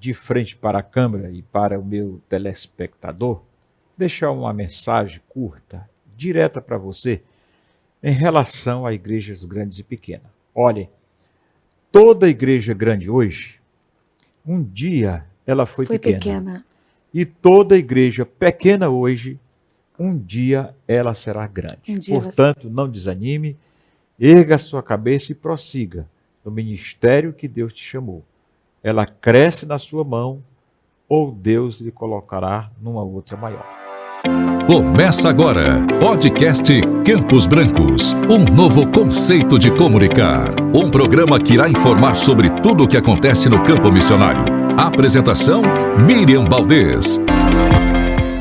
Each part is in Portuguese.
de frente para a câmera e para o meu telespectador, deixar uma mensagem curta, direta para você, em relação a igrejas grandes e pequenas. Olha, toda igreja grande hoje, um dia ela foi pequena. E toda igreja pequena hoje, um dia ela será grande. Portanto, não desanime, erga a sua cabeça e prossiga no ministério que Deus te chamou. Ela cresce na sua mão ou Deus lhe colocará numa outra maior. Começa agora, podcast Campos Brancos, um novo conceito de comunicar. Um programa que irá informar sobre tudo o que acontece no campo missionário. Apresentação, Miriam Baldez.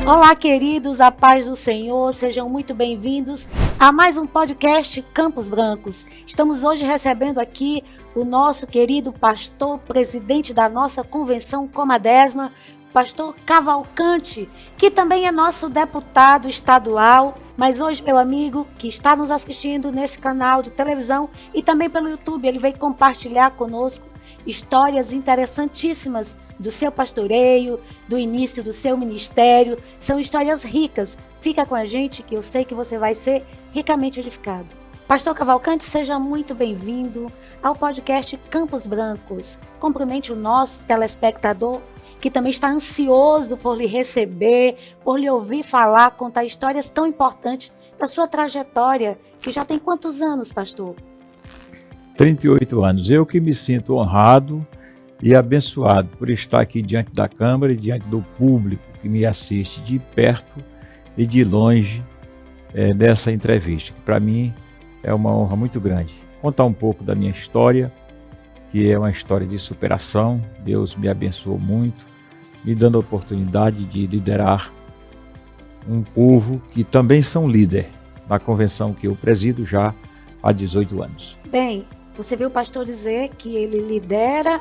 Olá, queridos, a paz do Senhor, sejam muito bem-vindos a mais um podcast Campos Brancos. Estamos hoje recebendo aqui o nosso querido pastor, presidente da nossa convenção Comadésima, pastor Cavalcante, que também é nosso deputado estadual, mas hoje, meu amigo, que está nos assistindo nesse canal de televisão e também pelo YouTube, ele veio compartilhar conosco histórias interessantíssimas do seu pastoreio, do início do seu ministério. São histórias ricas. Fica com a gente que eu sei que você vai ser ricamente edificado. Pastor Cavalcante, seja muito bem-vindo ao podcast Campos Brancos. Cumprimente o nosso telespectador, que também está ansioso por lhe receber, por lhe ouvir falar, contar histórias tão importantes da sua trajetória, que já tem quantos anos, pastor? 38 anos. Eu que me sinto honrado e abençoado por estar aqui diante da câmera e diante do público que me assiste de perto e de longe dessa entrevista, que para mim é uma honra muito grande. Contar um pouco da minha história, que é uma história de superação. Deus me abençoou muito, me dando a oportunidade de liderar um povo que também são líder na convenção que eu presido já há 18 anos. Bem, você viu o pastor dizer que ele lidera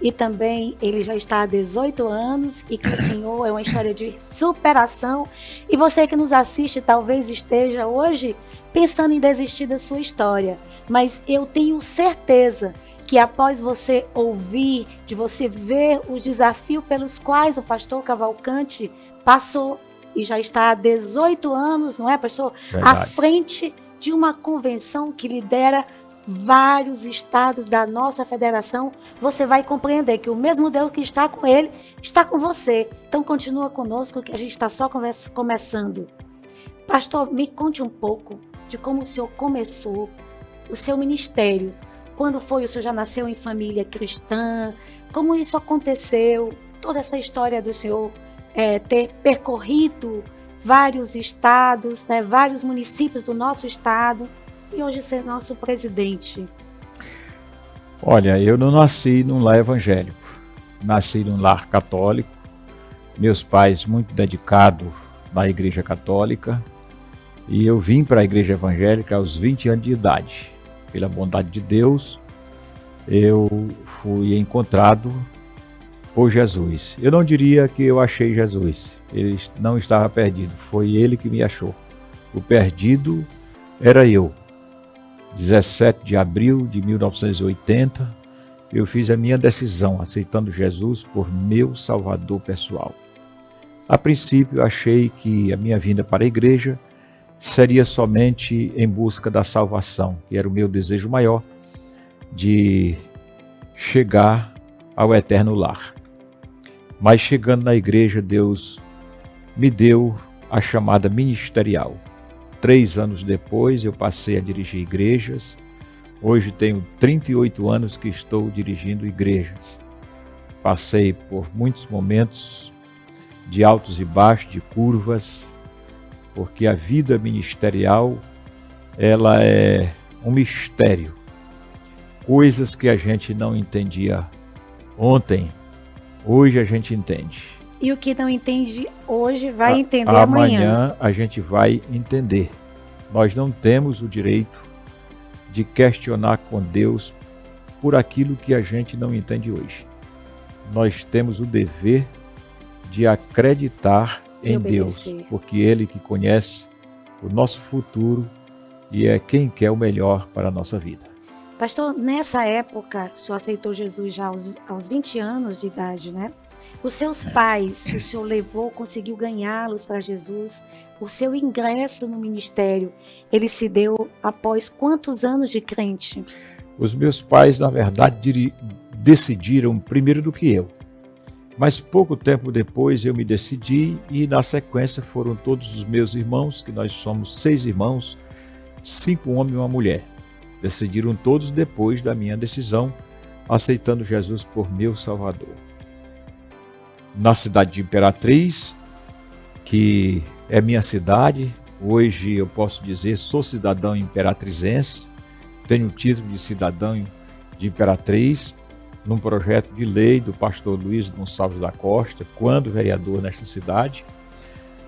e também ele já está há 18 anos e que o Senhor é uma história de superação. E você que nos assiste talvez esteja hoje pensando em desistir da sua história. Mas eu tenho certeza que após você ouvir, de você ver os desafios pelos quais o pastor Cavalcante passou e já está há 18 anos, não é, pastor? Verdade. À frente de uma convenção que lidera vários estados da nossa federação, você vai compreender que o mesmo Deus que está com ele, está com você. Então continua conosco que a gente está só começando. Pastor, me conte um pouco de como o senhor começou o seu ministério. Quando foi? O senhor já nasceu em família cristã? Como isso aconteceu? Toda essa história do senhor ter percorrido vários estados, né, vários municípios do nosso estado, e hoje ser nosso presidente. Olha, eu não nasci num lar evangélico, nasci num lar católico, meus pais muito dedicados na igreja católica, e eu vim para a igreja evangélica aos 20 anos de idade. Pela bondade de Deus, eu fui encontrado por Jesus. Eu não diria que eu achei Jesus, ele não estava perdido, foi ele que me achou. O perdido era eu. 17 de abril de 1980, eu fiz a minha decisão, aceitando Jesus por meu salvador pessoal. A princípio, achei que a minha vinda para a igreja seria somente em busca da salvação, que era o meu desejo maior, de chegar ao eterno lar. Mas chegando na igreja, Deus me deu a chamada ministerial. 3 anos depois, eu passei a dirigir igrejas. Hoje tenho 38 anos que estou dirigindo igrejas. Passei por muitos momentos de altos e baixos, de curvas, porque a vida ministerial, ela é um mistério. Coisas que a gente não entendia ontem, hoje a gente entende. E o que não entende hoje vai entender amanhã. Amanhã a gente vai entender. Nós não temos o direito de questionar com Deus por aquilo que a gente não entende hoje. Nós temos o dever de acreditar em Deus, porque Ele que conhece o nosso futuro e é quem quer o melhor para a nossa vida. Pastor, nessa época, o senhor aceitou Jesus já aos 20 anos de idade, né? Os seus pais, o senhor levou, conseguiu ganhá-los para Jesus. O seu ingresso no ministério, ele se deu após quantos anos de crente? Os meus pais, na verdade, decidiram primeiro do que eu. Mas pouco tempo depois eu me decidi e na sequência foram todos os meus irmãos, que nós somos 6 irmãos, 5 homens e uma mulher. Decidiram todos depois da minha decisão, aceitando Jesus por meu Salvador. Na cidade de Imperatriz, que é minha cidade, hoje eu posso dizer, sou cidadão imperatrizense, tenho o título de cidadão de Imperatriz, num projeto de lei do pastor Luiz Gonçalves da Costa, quando vereador nesta cidade,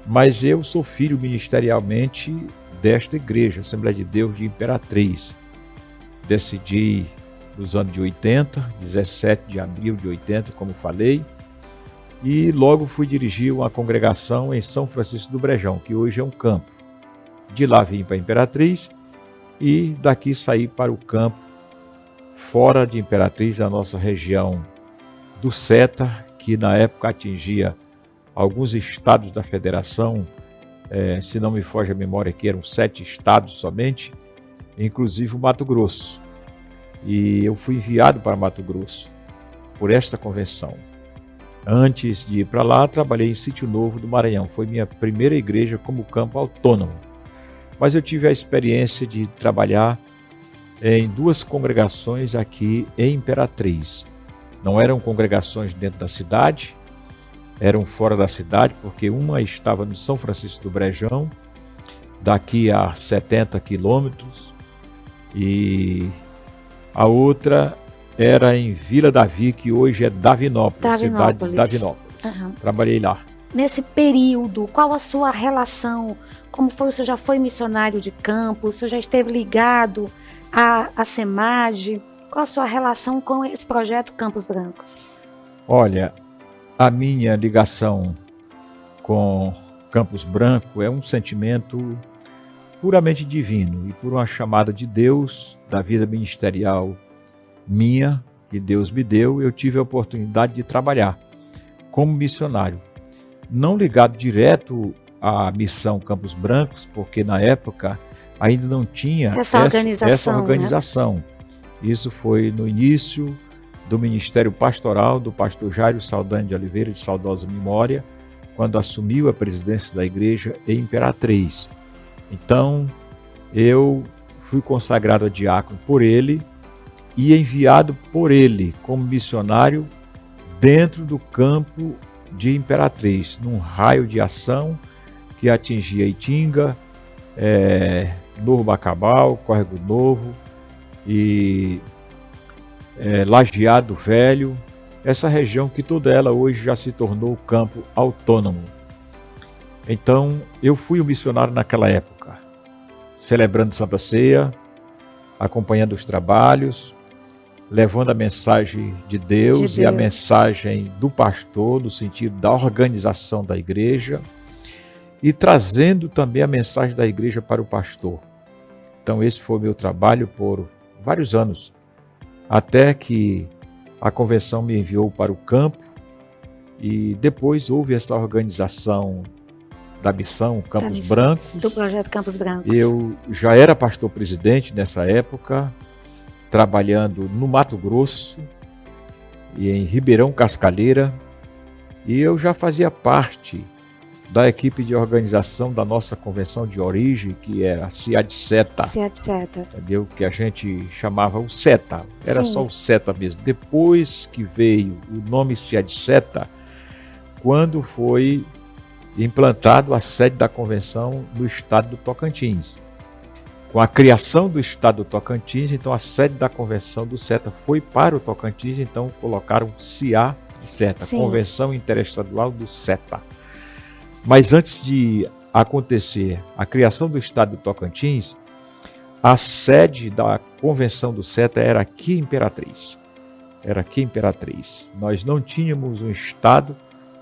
mas eu sou filho ministerialmente desta igreja, Assembleia de Deus de Imperatriz. Decidi nos anos de 80, 17 de abril de 80, como falei, e logo fui dirigir uma congregação em São Francisco do Brejão, que hoje é um campo. De lá vim para Imperatriz e daqui saí para o campo fora de Imperatriz, a nossa região do SETA, que na época atingia alguns estados da federação, se não me foge a memória aqui, eram 7 estados somente, inclusive o Mato Grosso. E eu fui enviado para Mato Grosso por esta convenção. Antes de ir para lá, trabalhei em Sítio Novo do Maranhão. Foi minha primeira igreja como campo autônomo. Mas eu tive a experiência de trabalhar em 2 congregações aqui em Imperatriz. Não eram congregações dentro da cidade, eram fora da cidade, porque uma estava no São Francisco do Brejão, daqui a 70 quilômetros, e a outra era em Vila Davi, que hoje é Davinópolis, cidade de Davinópolis. Uhum. Trabalhei lá. Nesse período, qual a sua relação? Como foi? O senhor já foi missionário de campo? O senhor já esteve ligado à SEMAD? Qual a sua relação com esse projeto Campos Brancos? Olha, a minha ligação com Campos Branco é um sentimento puramente divino e por uma chamada de Deus, da vida ministerial minha, que Deus me deu, eu tive a oportunidade de trabalhar como missionário. Não ligado direto à missão Campos Brancos, porque na época ainda não tinha essa organização. Né? Isso foi no início do Ministério Pastoral do pastor Jairo Saldanha de Oliveira, de saudosa memória, quando assumiu a presidência da igreja em Imperatriz. Então, eu fui consagrado a diácono por ele e enviado por ele como missionário dentro do campo de Imperatriz, num raio de ação que atingia Itinga, Novo Bacabal, Córrego Novo e Lajeado Velho, essa região que toda ela hoje já se tornou campo autônomo. Então, eu fui o missionário naquela época, celebrando Santa Ceia, acompanhando os trabalhos, levando a mensagem de Deus e a mensagem do pastor, no sentido da organização da igreja, e trazendo também a mensagem da igreja para o pastor. Então esse foi o meu trabalho por vários anos, até que a convenção me enviou para o campo, e depois houve essa organização da missão Campos Brancos. Do projeto Campos Brancos. Eu já era pastor-presidente nessa época, trabalhando no Mato Grosso e em Ribeirão Cascalheira, e eu já fazia parte da equipe de organização da nossa convenção de origem, que era a CIAD-SETA. Entendeu? Que a gente chamava o SETA, era Sim. Só o SETA mesmo. Depois que veio o nome CIAD-SETA, quando foi implantado a sede da convenção no estado do Tocantins. Com a criação do estado do Tocantins, então a sede da convenção do SETA foi para o Tocantins, então colocaram CIA-SETA, Convenção Interestadual do SETA. Mas antes de acontecer a criação do estado do Tocantins, a sede da convenção do SETA era aqui em Imperatriz. Nós não tínhamos um estado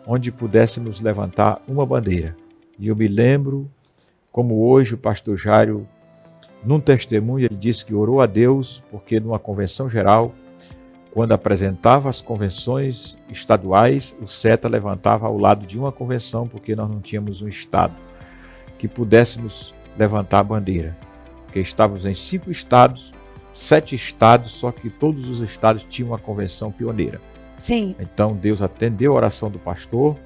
onde pudéssemos levantar uma bandeira. E eu me lembro como hoje o pastor Jairo Num testemunho, ele disse que orou a Deus porque numa convenção geral, quando apresentava as convenções estaduais, o SETA levantava ao lado de uma convenção, porque nós não tínhamos um estado que pudéssemos levantar a bandeira. Porque estávamos em 5 estados, 7 estados, só que todos os estados tinham uma convenção pioneira. Sim. Então Deus atendeu a oração do pastor,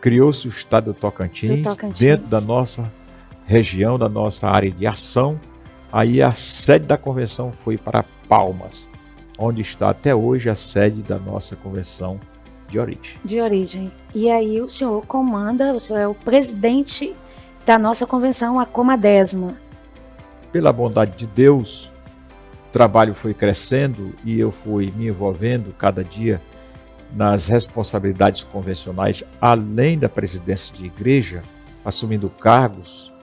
criou-se o estado do Tocantins, dentro da nossa região, da nossa área de ação. Aí a sede da convenção foi para Palmas, onde está até hoje a sede da nossa convenção de origem. De origem. E aí o senhor comanda, o senhor é o presidente da nossa convenção, a Comadesma. Pela bondade de Deus, o trabalho foi crescendo e eu fui me envolvendo cada dia nas responsabilidades convencionais, além da presidência de igreja, assumindo cargos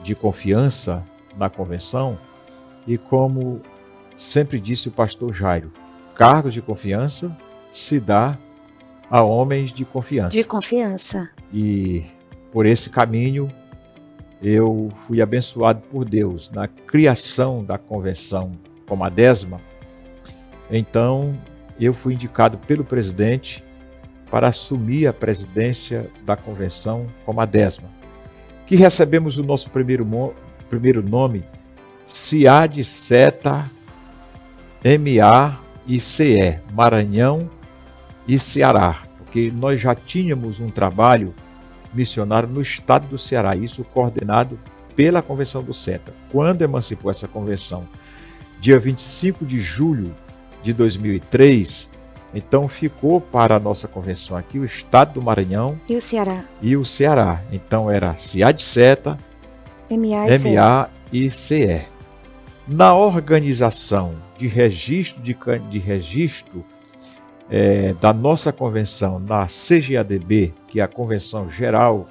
de confiança na convenção. E como sempre disse o pastor Jairo, cargos de confiança se dá a homens de confiança. De confiança. E por esse caminho eu fui abençoado por Deus na criação da convenção Comadesma. Então eu fui indicado pelo presidente para assumir a presidência da convenção Comadesma, que recebemos o nosso primeiro nome, CIAD SETA MAICE, Maranhão e Ceará, porque nós já tínhamos um trabalho missionário no estado do Ceará, isso coordenado pela Convenção do SETA. Quando emancipou essa convenção, dia 25 de julho de 2003, então ficou para a nossa convenção aqui o estado do Maranhão e o Ceará. Então era CIAD SETA MAICE. Na organização de registro da nossa convenção na CGADB, que é a Convenção Geral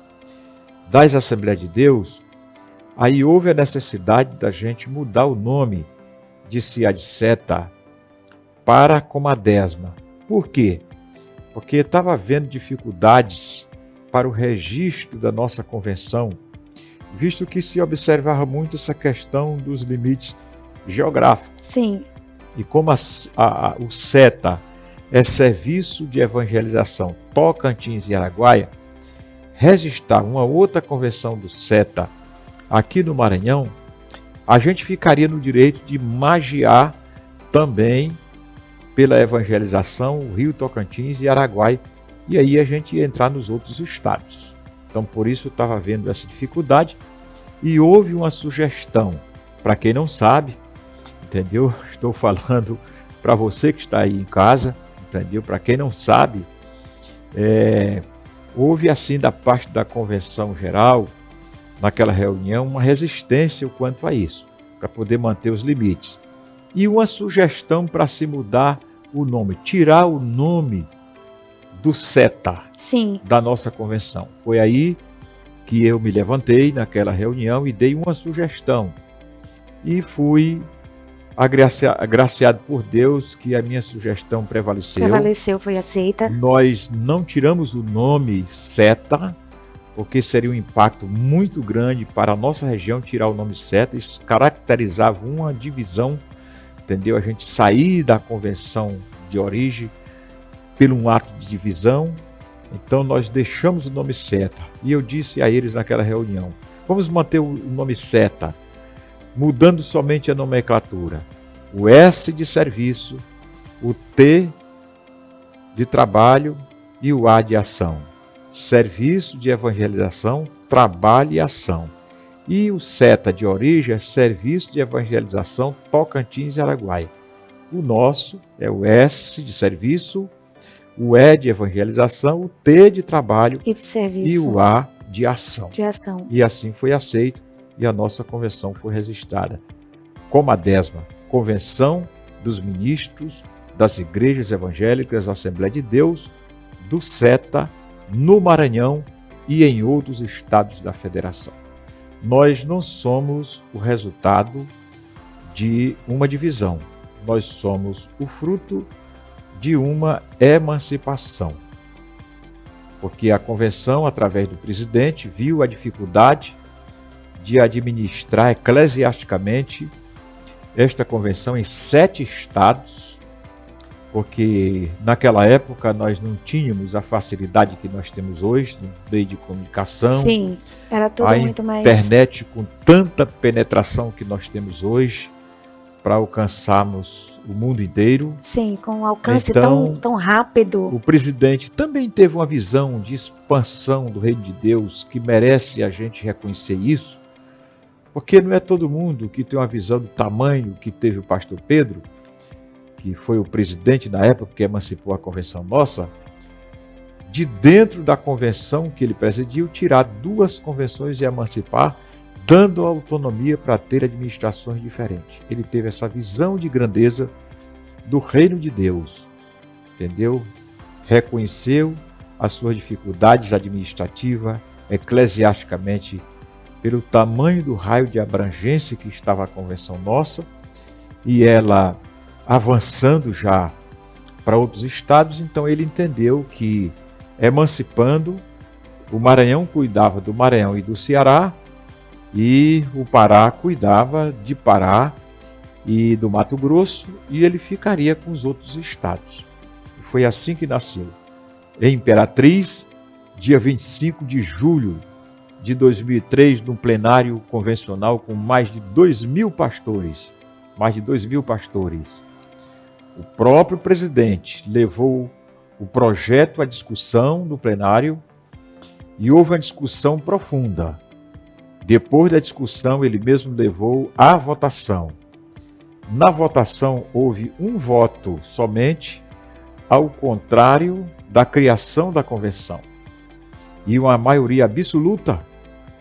das Assembleias de Deus, aí houve a necessidade da gente mudar o nome de CIAD SETA para Comadesma. Por quê? Porque estava havendo dificuldades para o registro da nossa convenção, visto que se observava muito essa questão dos limites geográficos. Sim. E como o SETA é Serviço de Evangelização Tocantins e Araguaia, registrar uma outra convenção do SETA aqui no Maranhão, a gente ficaria no direito de magiar também pela evangelização o Rio Tocantins e Araguaia, e aí a gente ia entrar nos outros estados. Então por isso estava havendo essa dificuldade e houve uma sugestão. Para quem não sabe, entendeu? Estou falando para você que está aí em casa, entendeu? Para quem não sabe, houve assim da parte da Convenção Geral, naquela reunião, uma resistência quanto a isso, para poder manter os limites. E uma sugestão para se mudar o nome, tirar o nome do SETA. Sim. Da nossa convenção. Foi aí que eu me levantei naquela reunião e dei uma sugestão. E fui agraciado por Deus que a minha sugestão prevaleceu. Prevaleceu, foi aceita. Nós não tiramos o nome SETA, porque seria um impacto muito grande para a nossa região tirar o nome SETA. Isso caracterizava uma divisão, entendeu? A gente sair da convenção de origem por um ato de divisão. Então nós deixamos o nome SETA. E eu disse a eles naquela reunião, vamos manter o nome SETA, mudando somente a nomenclatura. O S de serviço, o T de trabalho e o A de ação. Serviço de evangelização, trabalho e ação. E o SETA de origem é Serviço de Evangelização Tocantins e Araguaia. O nosso é o S de serviço, o E de evangelização, o T de trabalho e de serviço. E o A de ação. De ação. E assim foi aceito e a nossa convenção foi registrada. Comadesma, Convenção dos Ministros das Igrejas Evangélicas Assembleia de Deus, do SETA, no Maranhão e em outros estados da federação. Nós não somos o resultado de uma divisão, nós somos o fruto de uma emancipação. Porque a convenção, através do presidente, viu a dificuldade de administrar eclesiasticamente esta convenção em 7 estados, porque naquela época nós não tínhamos a facilidade que nós temos hoje no meio de comunicação. Sim, era tudo a muito mais... internet com tanta penetração que nós temos hoje para alcançarmos o mundo inteiro. Sim, com um alcance Então, tão rápido. O presidente também teve uma visão de expansão do reino de Deus que merece a gente reconhecer isso, porque não é todo mundo que tem uma visão do tamanho que teve o pastor Pedro, que foi o presidente na época que emancipou a convenção nossa, de dentro da convenção que ele presidiu, tirar 2 convenções e emancipar, dando autonomia para ter administrações diferentes. Ele teve essa visão de grandeza do reino de Deus, entendeu? Reconheceu as suas dificuldades administrativas, eclesiasticamente, pelo tamanho do raio de abrangência que estava a convenção nossa, e ela avançando já para outros estados. Então ele entendeu que, emancipando, o Maranhão cuidava do Maranhão e do Ceará, e o Pará cuidava de Pará e do Mato Grosso, e ele ficaria com os outros estados. Foi assim que nasceu. Em Imperatriz, dia 25 de julho de 2003, num plenário convencional com mais de 2.000 pastores. Mais de 2.000 pastores. O próprio presidente levou o projeto à discussão no plenário e houve uma discussão profunda. Depois da discussão, ele mesmo levou à votação. Na votação, houve um voto somente, ao contrário da criação da convenção. E uma maioria absoluta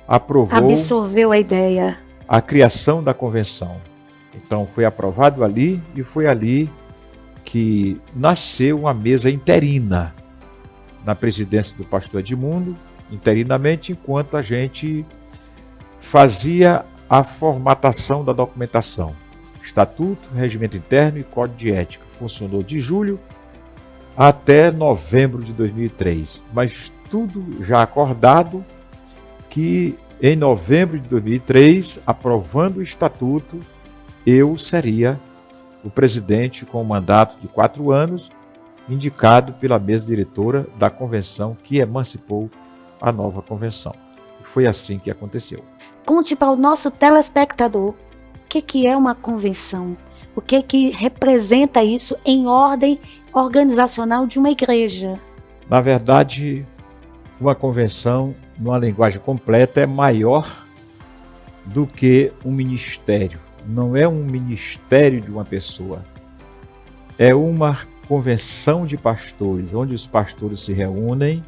absorveu a ideia. A criação da convenção. Então, foi aprovado ali, e foi ali que nasceu uma mesa interina na presidência do pastor Edmundo, interinamente, enquanto a gente fazia a formatação da documentação. Estatuto, regimento interno e código de ética. Funcionou de julho até novembro de 2003. Mas tudo já acordado que em novembro de 2003, aprovando o estatuto, eu seria o presidente com um mandato de 4 anos, indicado pela mesa diretora da convenção que emancipou a nova convenção. Foi assim que aconteceu. Conte para o nosso telespectador o que é uma convenção, o que representa isso em ordem organizacional de uma igreja. Na verdade, uma convenção, numa linguagem completa, é maior do que um ministério. Não é um ministério de uma pessoa. É uma convenção de pastores, onde os pastores se reúnem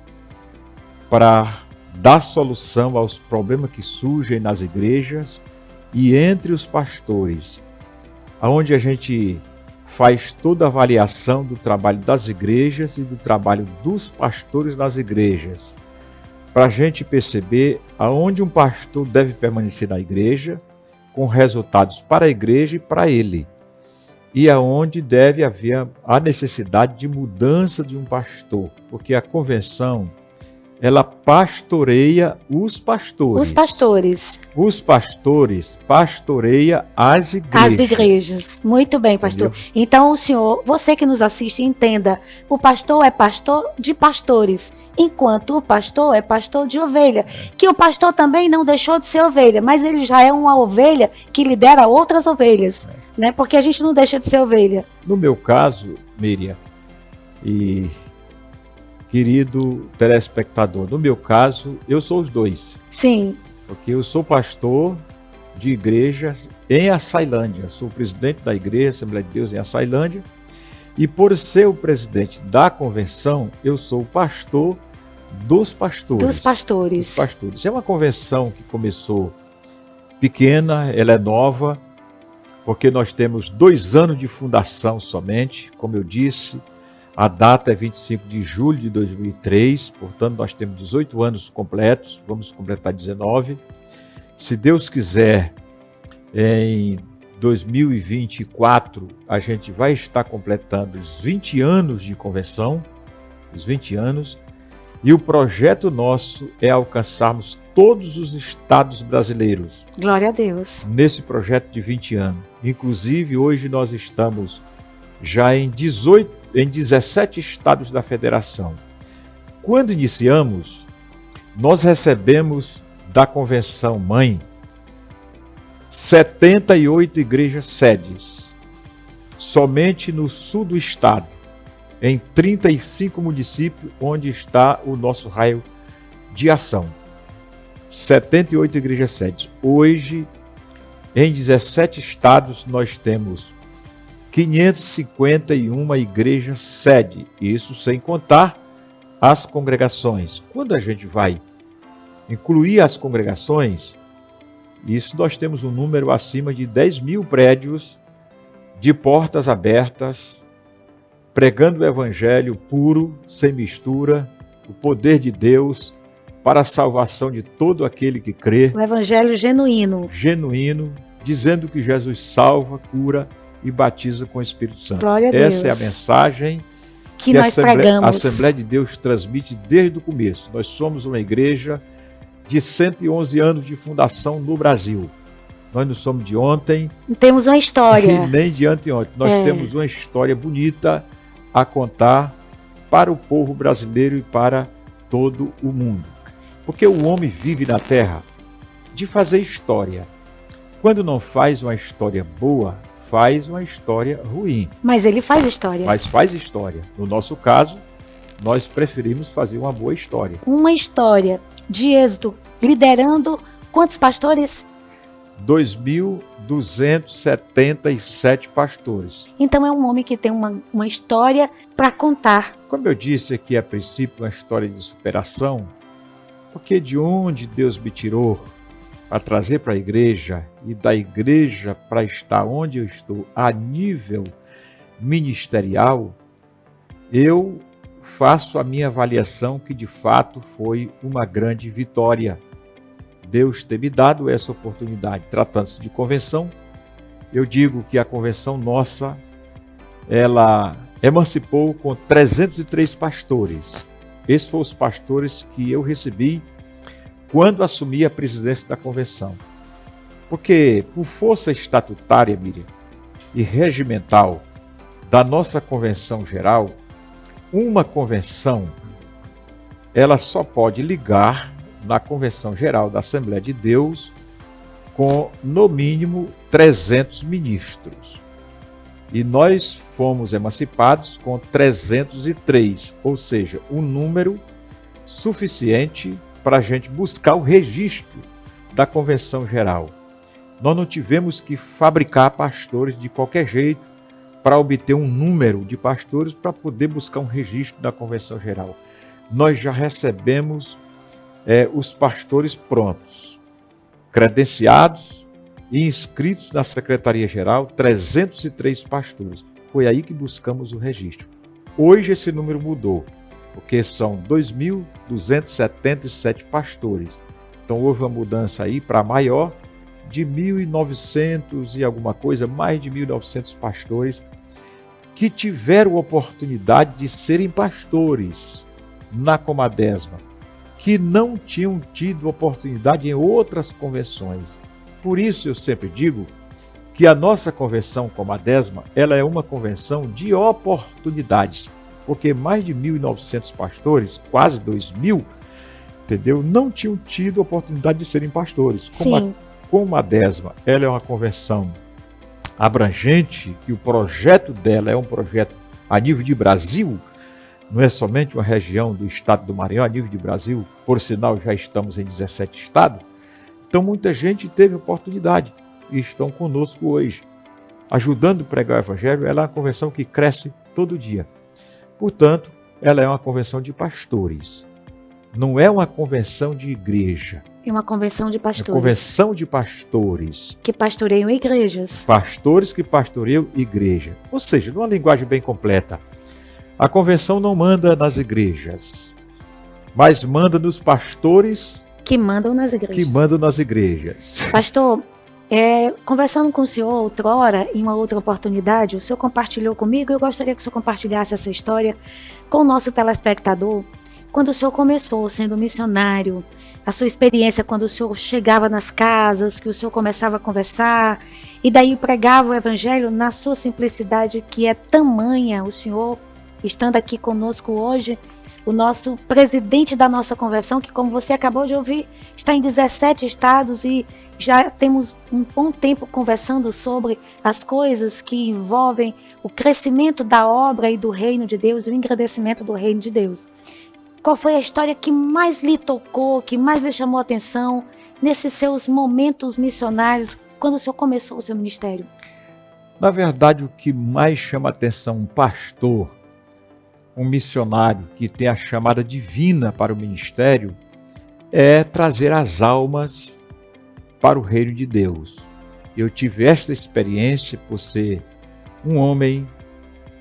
para dar solução aos problemas que surgem nas igrejas e entre os pastores, onde a gente faz toda a avaliação do trabalho das igrejas e do trabalho dos pastores nas igrejas, para a gente perceber aonde um pastor deve permanecer na igreja, com resultados para a igreja e para ele, e aonde deve haver a necessidade de mudança de um pastor, porque a convenção, ela pastoreia os pastores. Os pastores. Os pastores pastoreia as igrejas. As igrejas. Muito bem, pastor. Entendeu? Então, o senhor, você que nos assiste, entenda, o pastor é pastor de pastores, enquanto o pastor é pastor de ovelha. Que o pastor também não deixou de ser ovelha, mas ele já é uma ovelha que lidera outras ovelhas, né? Porque a gente não deixa de ser ovelha. No meu caso, Miriam, e querido telespectador, no meu caso, eu sou os dois. Sim. Porque eu sou pastor de igreja em Açailândia. Sou presidente da igreja Assembleia de Deus em Açailândia. E por ser o presidente da convenção, eu sou pastor dos pastores. Dos pastores. Dos pastores. É uma convenção que começou pequena, ela é nova, porque nós temos 2 anos de fundação somente, como eu disse. A data é 25 de julho de 2003, portanto nós temos 18 anos completos, vamos completar 19. Se Deus quiser, em 2024 a gente vai estar completando os 20 anos de convenção, os 20 anos, E o projeto nosso é alcançarmos todos os estados brasileiros. Glória a Deus. Nesse projeto de 20 anos. Inclusive, hoje nós estamos já em 17 estados da federação. Quando iniciamos, nós recebemos da Convenção Mãe 78 igrejas sedes, somente no sul do estado, em 35 municípios, onde está o nosso raio de ação. 78 igrejas sedes. Hoje, em 17 estados, nós temos 551 igrejas sede, isso sem contar as congregações. Quando a gente vai incluir as congregações, isso nós temos um número acima de 10 mil prédios de portas abertas, pregando o evangelho puro, sem mistura, o poder de Deus para a salvação de todo aquele que crê. O evangelho genuíno. Genuíno, dizendo que Jesus salva, cura e batiza com o Espírito Santo. Glória a Deus. Essa é a mensagem que nós pregamos. A Assembleia de Deus transmite desde o começo. Nós somos uma igreja de 111 anos de fundação no Brasil. Nós não somos de ontem. Temos uma história. Nem de anteontem. Nós temos uma história bonita a contar para o povo brasileiro e para todo o mundo. Porque o homem vive na terra de fazer história. Quando não faz uma história boa, faz uma história ruim. Mas ele faz história. Mas faz história. No nosso caso, nós preferimos fazer uma boa história. Uma história de êxito, liderando quantos pastores? 2.277 pastores. Então é um homem que tem uma história para contar. Como eu disse aqui a princípio, uma história de superação, porque de onde Deus me tirou para trazer para a igreja e da igreja para estar onde eu estou a nível ministerial, eu faço a minha avaliação que de fato foi uma grande vitória. Deus ter me dado essa oportunidade. Tratando-se de convenção, eu digo que a convenção nossa, ela emancipou com 303 pastores. Esses foram os pastores que eu recebi quando assumi a presidência da convenção. Porque, por força estatutária, Miriam, e regimental da nossa convenção geral, uma convenção, ela só pode ligar na Convenção Geral da Assembleia de Deus com, no mínimo, 300 ministros. E nós fomos emancipados com 303, ou seja, um número suficiente para a gente buscar o registro da Convenção Geral. Nós não tivemos que fabricar pastores de qualquer jeito para obter um número de pastores para poder buscar um registro da Convenção Geral. Nós já recebemos os pastores prontos, credenciados e inscritos na Secretaria-Geral, 303 pastores. Foi aí que buscamos o registro. Hoje esse número mudou, porque são 2.277 pastores. Então houve uma mudança aí para maior de 1.900 e alguma coisa, mais de 1.900 pastores que tiveram a oportunidade de serem pastores na Comadesma, que não tinham tido oportunidade em outras convenções. Por isso eu sempre digo que a nossa convenção Comadesma, ela é uma convenção de oportunidades, porque mais de 1.900 pastores, quase 2.000, entendeu? Não tinham tido oportunidade de serem pastores. Sim. Como a Comadesma, ela é uma convenção abrangente, e o projeto dela é um projeto a nível de Brasil, não é somente uma região do estado do Maranhão, a nível de Brasil, por sinal já estamos em 17 estados, então muita gente teve oportunidade e estão conosco hoje, ajudando a pregar o evangelho. Ela é uma convenção que cresce todo dia. Portanto, ela é uma convenção de pastores, não é uma convenção de igreja. É uma convenção de pastores. É uma convenção de pastores. Que pastoreiam igrejas. Pastores que pastoreiam igreja. Ou seja, numa linguagem bem completa, a convenção não manda nas igrejas, mas manda nos pastores que mandam nas igrejas. Que mandam nas igrejas. Pastor, conversando com o senhor outrora, em uma outra oportunidade, o senhor compartilhou comigo, eu gostaria que o senhor compartilhasse essa história com o nosso telespectador, quando o senhor começou sendo missionário, a sua experiência quando o senhor chegava nas casas, que o senhor começava a conversar, e daí pregava o evangelho na sua simplicidade, que é tamanha. O senhor, estando aqui conosco hoje, o nosso presidente da nossa conversão, que como você acabou de ouvir, está em 17 estados e já temos um bom tempo conversando sobre as coisas que envolvem o crescimento da obra e do reino de Deus, e o engrandecimento do reino de Deus. Qual foi a história que mais lhe tocou, que mais lhe chamou a atenção nesses seus momentos missionários, quando o senhor começou o seu ministério? Na verdade, o que mais chama a atenção um pastor, um missionário que tem a chamada divina para o ministério, é trazer as almas para o reino de Deus. Eu tive esta experiência por ser um homem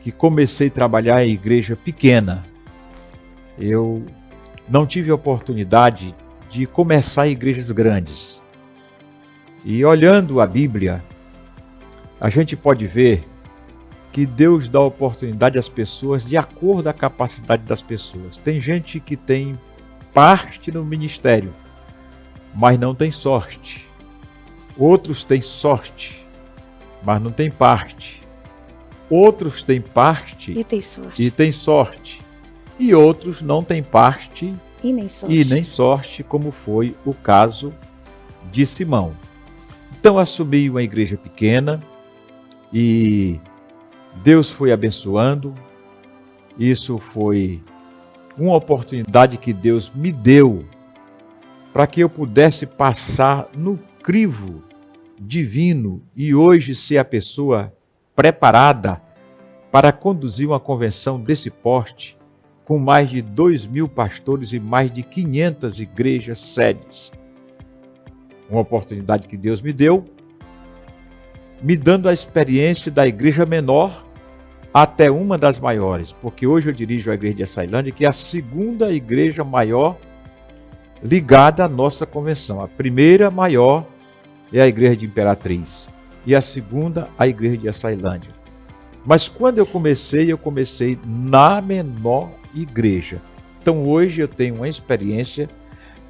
que comecei a trabalhar em igreja pequena. Eu não tive a oportunidade de começar em igrejas grandes. E olhando a Bíblia, a gente pode ver que Deus dá oportunidade às pessoas de acordo com a capacidade das pessoas. Tem gente que tem parte no ministério, mas não tem sorte. Outros têm sorte, mas não têm parte. Outros têm parte e têm sorte. E outros não têm parte e nem sorte, como foi o caso de Simão. Então assumi uma igreja pequena e Deus foi abençoando. Isso foi uma oportunidade que Deus me deu para que eu pudesse passar no crivo divino e hoje ser a pessoa preparada para conduzir uma convenção desse porte, com mais de 2.000 pastores e mais de 500 igrejas sedes. Uma oportunidade que Deus me deu, me dando a experiência da igreja menor até uma das maiores, porque hoje eu dirijo a igreja de Açailândia, que é a segunda igreja maior ligada à nossa convenção. A primeira maior é a igreja de Imperatriz e a segunda a igreja de Açailândia. Mas quando eu comecei na menor igreja. Então hoje eu tenho uma experiência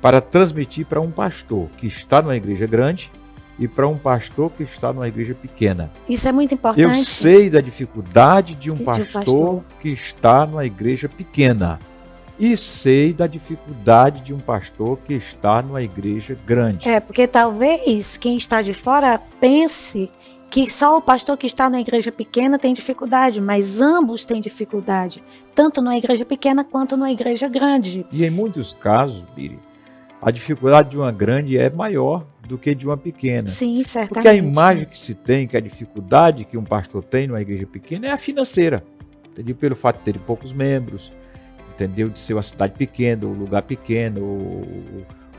para transmitir para um pastor que está numa igreja grande e para um pastor que está numa igreja pequena. Isso é muito importante. Eu sei da dificuldade de um pastor que está numa igreja pequena e sei da dificuldade de um pastor que está numa igreja grande. Porque talvez quem está de fora pense que só o pastor que está na igreja pequena tem dificuldade, mas ambos têm dificuldade, tanto na igreja pequena quanto na igreja grande. E em muitos casos, Biri, a dificuldade de uma grande é maior do que de uma pequena. Sim, certamente. Porque a imagem que se tem, que a dificuldade que um pastor tem numa igreja pequena é a financeira. Entendeu? Pelo fato de ter poucos membros, entendeu? De ser uma cidade pequena, ou um lugar pequeno,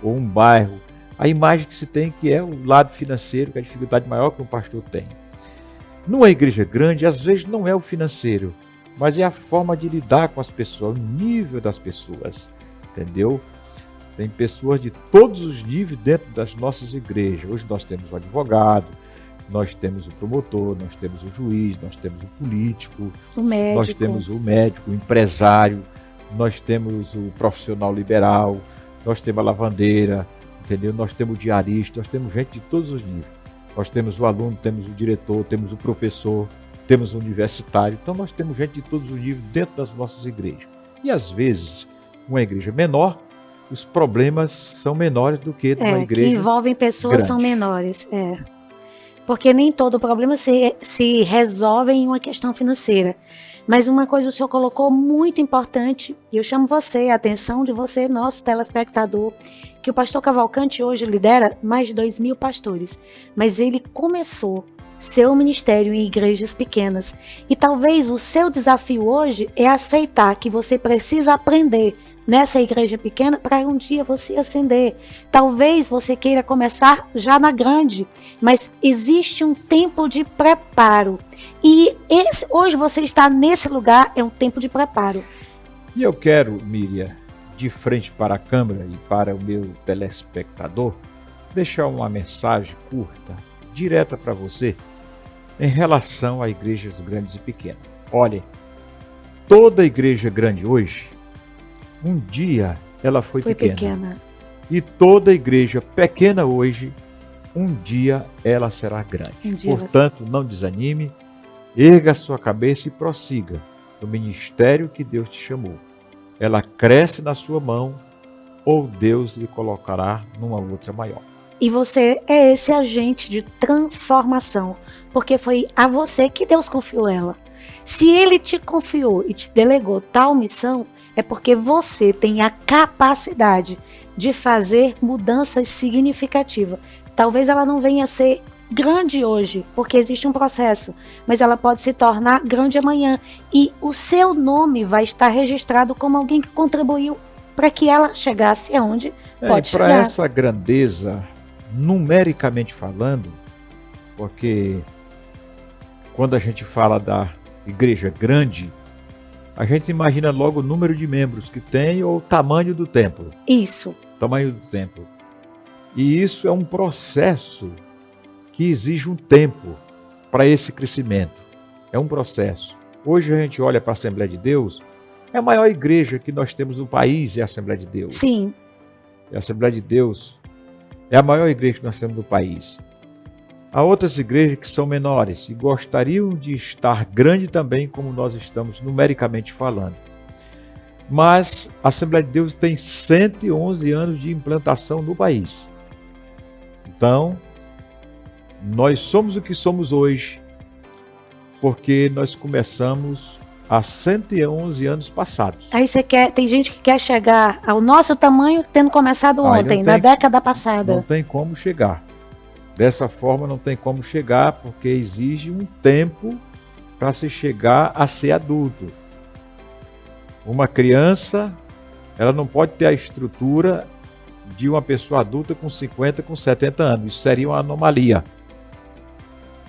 ou um bairro. A imagem que se tem que é o lado financeiro, que é a dificuldade maior que um pastor tem. Numa igreja grande, às vezes não é o financeiro, mas é a forma de lidar com as pessoas, o nível das pessoas, entendeu? Tem pessoas de todos os níveis dentro das nossas igrejas. Hoje nós temos o advogado, nós temos o promotor, nós temos o juiz, nós temos o político, nós temos o médico, o empresário, nós temos o profissional liberal, nós temos a lavandeira, entendeu? Nós temos o diarista, nós temos gente de todos os níveis. Nós temos o aluno, temos o diretor, temos o professor, temos o universitário. Então nós temos gente de todos os níveis dentro das nossas igrejas. E às vezes, uma igreja menor, os problemas são menores do que numa igreja que envolvem pessoas grande. São menores. Porque nem todo problema se resolve em uma questão financeira. Mas uma coisa o senhor colocou muito importante, e eu chamo a atenção de você, nosso telespectador, que o pastor Cavalcante hoje lidera mais de 2.000 pastores, mas ele começou seu ministério em igrejas pequenas. E talvez o seu desafio hoje é aceitar que você precisa aprender nessa igreja pequena para um dia você ascender. Talvez você queira começar já na grande, mas existe um tempo de preparo. E hoje você está nesse lugar, é um tempo de preparo. E eu quero, Miriam, de frente para a câmera e para o meu telespectador, deixar uma mensagem curta, direta para você, em relação a igrejas grandes e pequenas. Olha, toda igreja grande hoje Um dia ela foi pequena. pequena. E toda igreja pequena hoje, um dia ela será grande. Portanto, não desanime, erga a sua cabeça e prossiga no ministério que Deus te chamou. Ela cresce na sua mão ou Deus lhe colocará numa outra maior. E você é esse agente de transformação, porque foi a você que Deus confiou ela. Se Ele te confiou e te delegou tal missão, é porque você tem a capacidade de fazer mudanças significativas. Talvez ela não venha a ser grande hoje, porque existe um processo, mas ela pode se tornar grande amanhã. E o seu nome vai estar registrado como alguém que contribuiu para que ela chegasse aonde pode chegar. Para essa grandeza, numericamente falando, porque quando a gente fala da igreja grande, a gente imagina logo o número de membros que tem ou o tamanho do templo. Isso. Tamanho do templo. E isso é um processo que exige um tempo para esse crescimento. É um processo. Hoje a gente olha para a Assembleia de Deus, é a maior igreja que nós temos no país, é a Assembleia de Deus. Sim. A Assembleia de Deus é a maior igreja que nós temos no país. Há outras igrejas que são menores e gostariam de estar grande também, como nós estamos numericamente falando. Mas a Assembleia de Deus tem 111 anos de implantação no país. Então, nós somos o que somos hoje, porque nós começamos há 111 anos passados. Aí tem gente que quer chegar ao nosso tamanho tendo começado ontem, na década passada. Não tem como chegar. Dessa forma não tem como chegar, porque exige um tempo para se chegar a ser adulto. Uma criança, ela não pode ter a estrutura de uma pessoa adulta com 50, com 70 anos. Isso seria uma anomalia.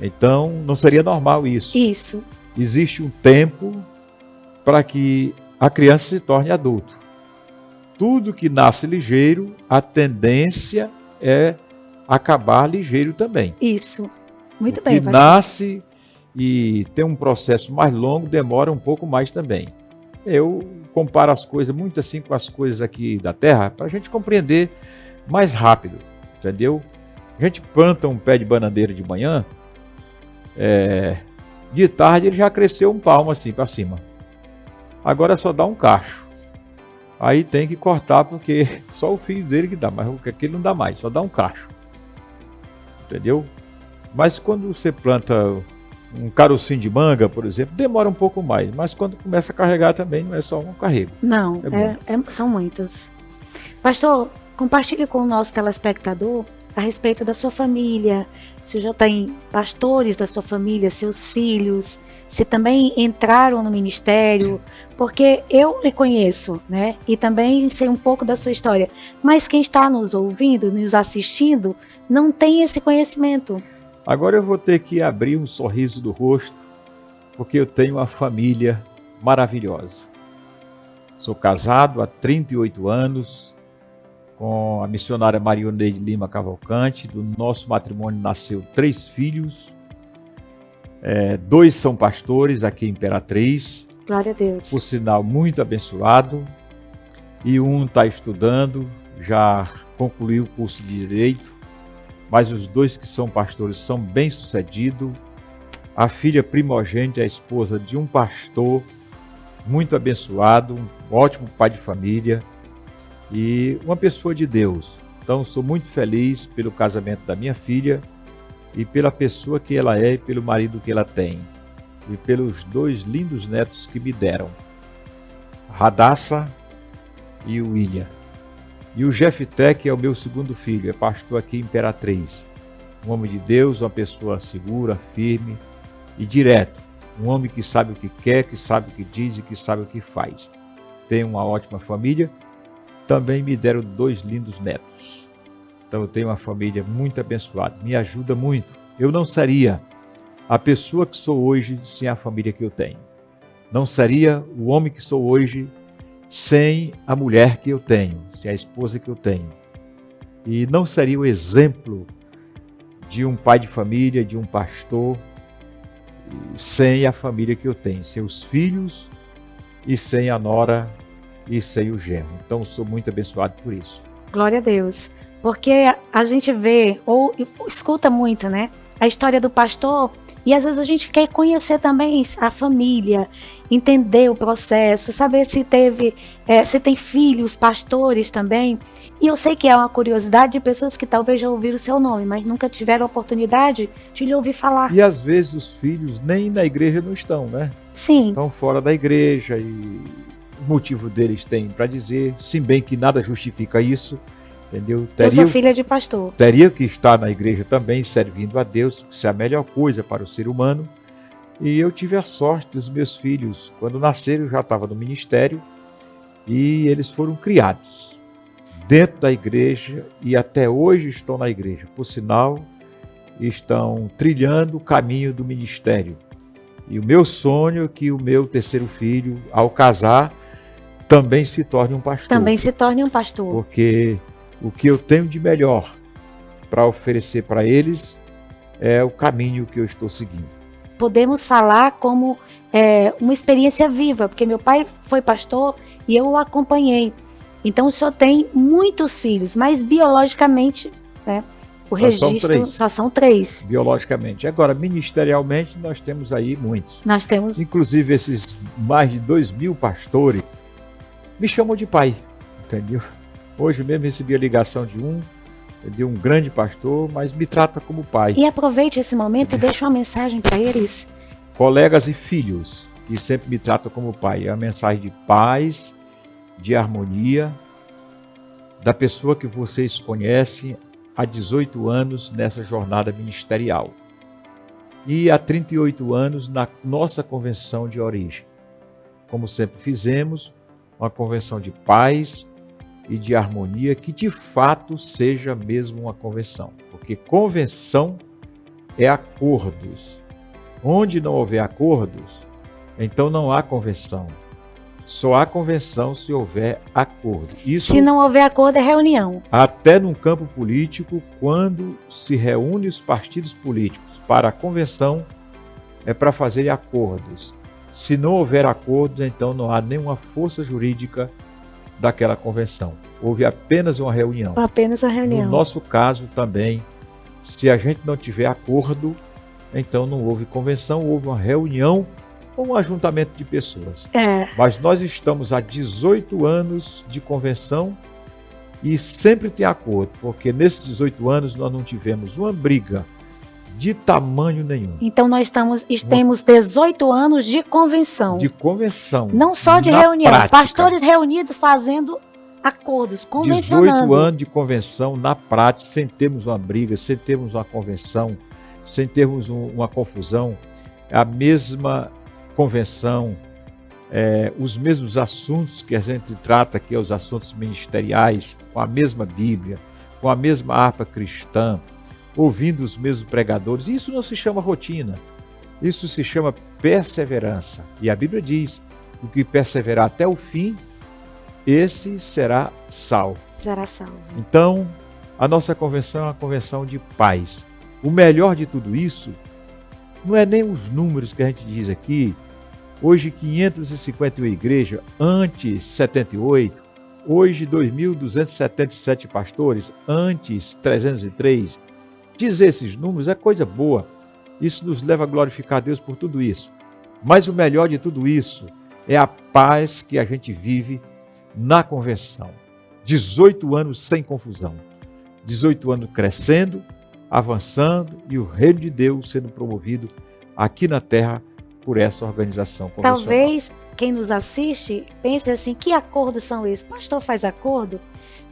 Então, não seria normal isso. Isso. Existe um tempo para que a criança se torne adulto. Tudo que nasce ligeiro, a tendência é acabar ligeiro também. Isso. Muito o bem. que nasce e tem um processo mais longo, demora um pouco mais também. Eu comparo as coisas muito assim com as coisas aqui da terra, para a gente compreender mais rápido, entendeu? A gente planta um pé de bananeira de manhã, de tarde ele já cresceu um palmo assim para cima. Agora só dá um cacho. Aí tem que cortar porque só o filho dele que dá, mas aquele não dá mais, só dá um cacho. Entendeu? Mas quando você planta um carocinho de manga, por exemplo, demora um pouco mais. Mas quando começa a carregar também, não é só um carrego. Não, são muitos. Pastor, compartilhe com o nosso telespectador a respeito da sua família. Se já tem pastores da sua família, seus filhos, se também entraram no ministério, porque eu lhe conheço, né? E também sei um pouco da sua história. Mas quem está nos ouvindo, nos assistindo, não tem esse conhecimento. Agora eu vou ter que abrir um sorriso do rosto, porque eu tenho uma família maravilhosa. Sou casado há 38 anos com a missionária Marioneide Lima Cavalcante. Do nosso matrimônio nasceu 3 filhos. 2 são pastores aqui em Imperatriz. Glória a Deus. Por sinal, muito abençoado. E um está estudando, já concluiu o curso de Direito. Mas os 2 que são pastores são bem-sucedidos. A filha primogênita é a esposa de um pastor muito abençoado, um ótimo pai de família e uma pessoa de Deus. Então, sou muito feliz pelo casamento da minha filha e pela pessoa que ela é e pelo marido que ela tem. E pelos 2 lindos netos que me deram, Radassa e o William. E o Jefté, que é o meu segundo filho, é pastor aqui em Imperatriz. Um homem de Deus, uma pessoa segura, firme e direto. Um homem que sabe o que quer, que sabe o que diz e que sabe o que faz. Tem uma ótima família. Também me deram 2 lindos netos. Então eu tenho uma família muito abençoada. Me ajuda muito. Eu não seria a pessoa que sou hoje sem a família que eu tenho. Não seria o homem que sou hoje sem a mulher que eu tenho, sem a esposa que eu tenho. E não seria o exemplo de um pai de família, de um pastor, sem a família que eu tenho, sem os filhos e sem a nora e sem o genro. Então, sou muito abençoado por isso. Glória a Deus. Porque a gente vê ou escuta muito, né? A história do pastor, e às vezes a gente quer conhecer também a família, entender o processo, saber se tem filhos, pastores também. E eu sei que é uma curiosidade de pessoas que talvez já ouviram o seu nome, mas nunca tiveram a oportunidade de lhe ouvir falar. E às vezes os filhos nem na igreja não estão, né? Sim. Estão fora da igreja e o motivo deles tem para dizer, se bem que nada justifica isso. Entendeu? Eu sou filha de pastor. Teria que estar na igreja também, servindo a Deus, que é a melhor coisa para o ser humano. E eu tive a sorte dos meus filhos, quando nasceram, eu já estava no ministério, e eles foram criados dentro da igreja e até hoje estão na igreja. Por sinal, estão trilhando o caminho do ministério. E o meu sonho é que o meu terceiro filho, ao casar, também se torne um pastor. Também se torne um pastor. Porque o que eu tenho de melhor para oferecer para eles é o caminho que eu estou seguindo. Podemos falar como uma experiência viva, porque meu pai foi pastor e eu o acompanhei. Então o senhor tem muitos filhos, mas biologicamente, né, o registro só são 3. Biologicamente. Agora, ministerialmente, nós temos aí muitos. Nós temos. Inclusive, esses mais de 2.000 pastores me chamam de pai, entendeu? Hoje mesmo recebi a ligação de um grande pastor, mas me trata como pai. E aproveite esse momento e deixe uma mensagem para eles. Colegas e filhos, que sempre me tratam como pai. É uma mensagem de paz, de harmonia, da pessoa que vocês conhecem há 18 anos nessa jornada ministerial. E há 38 anos na nossa convenção de origem. Como sempre fizemos, uma convenção de paz e de harmonia, que de fato seja mesmo uma convenção. Porque convenção é acordos. Onde não houver acordos, então não há convenção. Só há convenção se houver acordo. Isso, se não houver acordo, é reunião. Até num campo político, quando se reúne os partidos políticos para a convenção, é para fazer acordos. Se não houver acordos, então não há nenhuma força jurídica daquela convenção. Houve apenas uma reunião. Apenas uma reunião. No nosso caso também, se a gente não tiver acordo, então não houve convenção, houve uma reunião ou um ajuntamento de pessoas. Mas nós estamos há 18 anos de convenção e sempre tem acordo, porque nesses 18 anos nós não tivemos uma briga de tamanho nenhum. Então nós temos 18 anos de convenção. De convenção. Não só de reunião. Prática. Pastores reunidos fazendo acordos, convencionando. 18 anos de convenção na prática, sem termos uma briga, sem termos uma convenção, sem termos uma confusão. A mesma convenção, os mesmos assuntos que a gente trata aqui, os assuntos ministeriais, com a mesma Bíblia, com a mesma harpa cristã, ouvindo os mesmos pregadores. Isso não se chama rotina, isso se chama perseverança. E a Bíblia diz, o que perseverar até o fim, esse será salvo. Será salvo. Então, a nossa convenção é uma convenção de paz. O melhor de tudo isso não é nem os números que a gente diz aqui. Hoje 551 igrejas, antes 78, hoje 2.277 pastores, antes 303. Dizer esses números é coisa boa. Isso nos leva a glorificar a Deus por tudo isso. Mas o melhor de tudo isso é a paz que a gente vive na convenção. 18 anos sem confusão. 18 anos crescendo, avançando e o reino de Deus sendo promovido aqui na terra por essa organização convencional. Talvez quem nos assiste pense assim, que acordos são esses? Pastor faz acordo?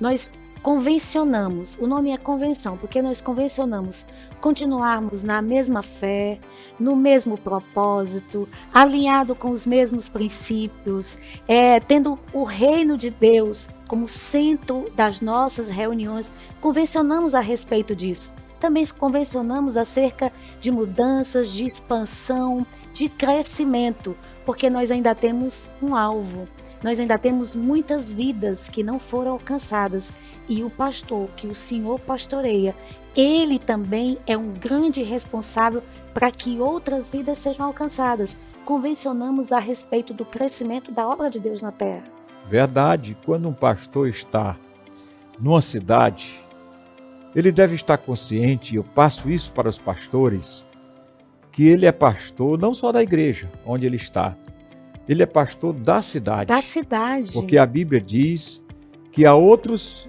Nós convencionamos, o nome é convenção, porque nós convencionamos continuarmos na mesma fé, no mesmo propósito, alinhado com os mesmos princípios, tendo o reino de Deus como centro das nossas reuniões, convencionamos a respeito disso. Também convencionamos acerca de mudanças, de expansão, de crescimento, porque nós ainda temos um alvo. Nós ainda temos muitas vidas que não foram alcançadas. E o pastor, que o Senhor pastoreia, ele também é um grande responsável para que outras vidas sejam alcançadas. Convencionamos a respeito do crescimento da obra de Deus na terra. Verdade, quando um pastor está numa cidade, ele deve estar consciente, e eu passo isso para os pastores, que ele é pastor não só da igreja onde ele está, ele é pastor da cidade. Da cidade. Porque a Bíblia diz que há outras